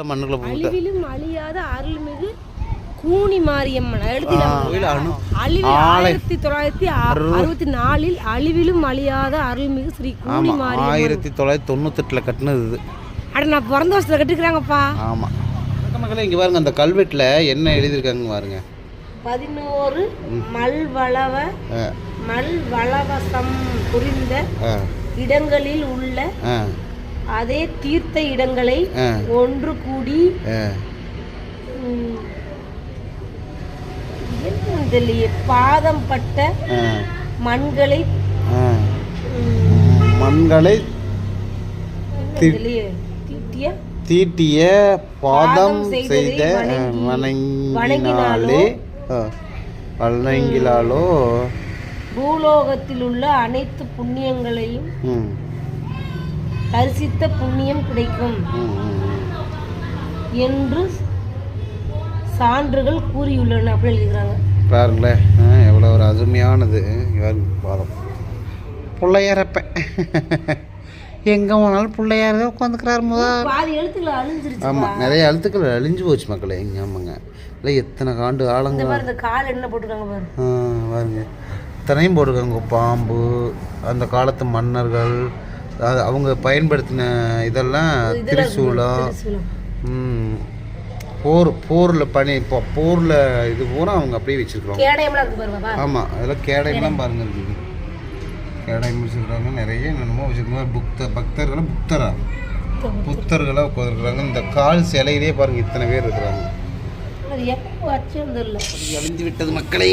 மண்ணுக்குள்ள அழிவிலும் அழியாத அருள்மிகு கூனி மாரியம்மன் 1964 அழிவிலும் அழியாத அருள்மிகு ஸ்ரீ கூனி மாரியம்மன் 1998 கட்டினது இது. அட நான் பிறந்த வருஷத்துல கட்டிக்கிறாங்கப்பா. ஆமாம் மக்களே, இங்கே பாருங்க அந்த கல்வெட்டில் என்ன எழுதியிருக்காங்க பாருங்க. 11 மல்வளவசம் புரிந்த இடங்களில் உள்ள அதே தீர்த்த இடங்களை ஒன்று கூடி பாதம் பட்ட மண்களை தீட்டிய பாதம் செய்த வணங்கினாலோ பூலோகத்தில் உள்ள அனைத்து புண்ணியங்களையும் தரிசித்த புண்ணியம் கிடைக்கும் என்று சான்றுகள் கூறியுள்ளன. அப்படி எழுதிக்கிறாங்க பாருங்களேன், எவ்வளோ ஒரு அருமையானது. பாதம் பிள்ளையாரப்ப எங்கே போனாலும் பிள்ளையார உட்காந்துக்கிறாரு. பாதி எழுத்துக்கள் அழிஞ்சிருச்சு. ஆமாம், நிறைய எழுத்துக்கள் அழிஞ்சு போச்சு மக்களே. இங்கே ஆமாங்க, இல்லை எத்தனை காண்டு ஆளுங்க கால் என்ன போட்டுருக்காங்க பாருங்க, இத்தனையும் போட்டிருக்காங்க. பாம்பு, அந்த காலத்து மன்னர்கள், அவங்க பயன்படுத்தின இதெல்லாம் திரிசூலம், போரில் பனி போரில் இது பூரா அவங்க அப்படியே வச்சுருக்காங்க. ஆமாம், அதெல்லாம் கேடயம்லாம் பாருங்க இருக்குது. கேடயம் வச்சுருக்காங்க, நிறைய என்னென்னமோ வச்சுருக்காங்க. புத்தர்களாக உட்காந்துருக்குறாங்க. இந்த கால் சிலையிலே பாருங்கள் இத்தனை பேர் இருக்கிறாங்க. அழிஞ்சு விட்டது மக்களே.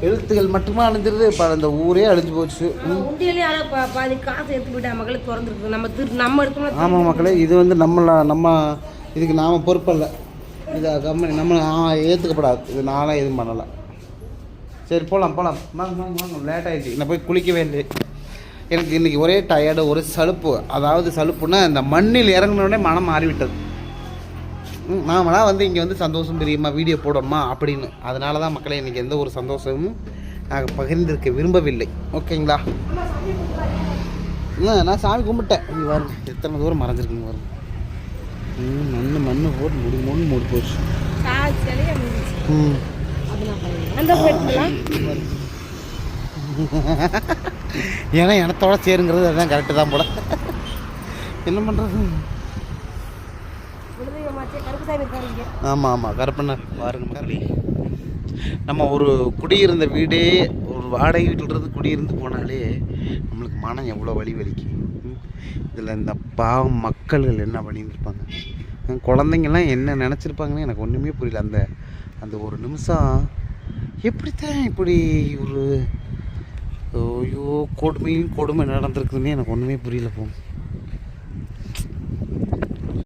எழுத்துக்கள் மட்டுமா அழிஞ்சிருது, இப்போ அந்த ஊரே அழிஞ்சு போச்சு. ஆமாம் மக்களே, இது வந்து நம்ம இதுக்கு நாம் பொறுப்பல்ல, இது கம்பெனி நம்ம ஏற்றுக்கப்படாது. இது நானும் எதுவும் பண்ணலை. சரி போகலாம் வாங்க லேட் ஆகிடுச்சு. நான் போய் குளிக்கவே இல்லை. எனக்கு இன்றைக்கி ஒரே டயர்டு, ஒரு சலுப்பு. அதாவது சலுப்புன்னா இந்த மண்ணில் இறங்கினோடனே மனம் மாறிவிட்டது. நாமளாம் வந்து இங்கே வந்து சந்தோஷம் தெரியுமா, வீடியோ போடணுமா அப்படின்னு. அதனால தான் மக்களே இன்றைக்கி எந்த ஒரு சந்தோஷமும் நாங்கள் பகிர்ந்திருக்க விரும்பவில்லை. ஓகேங்களா? நான் சாமி கும்பிட்டேன். பாருங்க எத்தனை தூரம் மறைஞ்சிருக்குங்க பாருங்க. மண்ணு போட்டு மூடி போச்சு. ஏன்னா எனத்தோட சேருங்கிறது அதுதான் கரெக்டு தான் போல. என்ன பண்ணுறது? ஆமாம் கருப்பண்ணர் பாருங்க. நம்ம ஒரு குடியிருந்த வீடே ஒரு வாடகை வீட்டிலிருந்து குடியிருந்து போனாலே நம்மளுக்கு மனம் எவ்வளோ வலிக்கும். இதில் இந்த பாவம் மக்கள்கள் என்ன பண்ணியிருப்பாங்க, குழந்தைங்கள்லாம் என்ன நினச்சிருப்பாங்கன்னு எனக்கு ஒன்றுமே புரியல. அந்த ஒரு நிமிஷம் எப்படித்தான் இப்படி ஒரு கொடுமை நடந்திருக்குதுன்னு எனக்கு ஒன்றுமே புரியல.